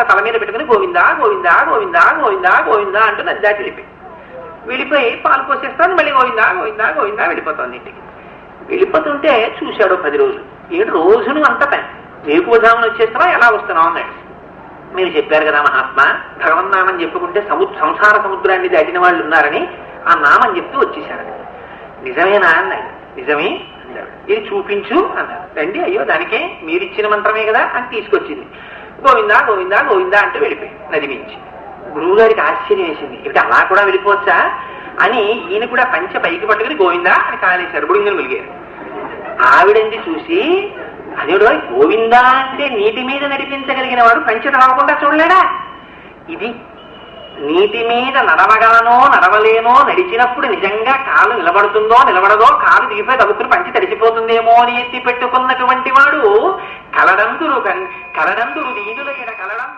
తల మీద పెట్టుకుని గోవిందా గోవిందా గోవిందా గోవిందా గోవిందా అంటూ నది దాటి వెళ్ళిపోయి పాలు పోసేస్తాను, మళ్ళీ గోవిందా గోవిందా గోవిందా వెళ్ళిపోతాను ఇంటికి. వెళ్ళిపోతుంటే చూశాడు 10 రోజులు. 7 రోజులు అంత పని, వేకువధామని వచ్చేస్తున్నావు, ఎలా వస్తున్నావు అన్నాడు. మీరు చెప్పారు కదా మహాత్మా, భగవన్నామం చెప్పుకుంటే సంసార సముద్రాన్ని దాటిన వాళ్ళు ఉన్నారని ఆ నామం చెప్తూ వచ్చేశారు. నిజమేనా అన్నాడు. నిజమే అన్నాడు. ఇది చూపించు అన్నాడు. రండి, అయ్యో దానికే మీరిచ్చిన మంత్రమే కదా అని తీసుకొచ్చింది. గోవిందా గోవిందా గోవిందా అంటూ వెళ్ళిపోయి నది మించి. గురువు గారికి ఆశ్చర్యం వేసింది, ఇప్పుడు అలా కూడా వెళ్ళిపోవచ్చా అని. ఈయన కూడా పంచ పైకి పట్టుకుని గోవిందా అని కాలేశారు, బుడింగలు వెలిగారు. ఆవిడంది చూసి, అదేడో గోవిందా అంటే నీటి మీద నడిపించగలిగిన వాడు పంచ రావకుండా చూడలేడా? ఇది నీటి మీద నడవగానో నడవలేనో, నడిచినప్పుడు నిజంగా కాలు నిలబడుతుందో నిలబడదో, కాలు దిగిపోయి తగ్గుకుని పంచి తడిచిపోతుందేమో అని ఎత్తి పెట్టుకున్నటువంటి వాడు కలడందురు దీనుల ఎడ కలడం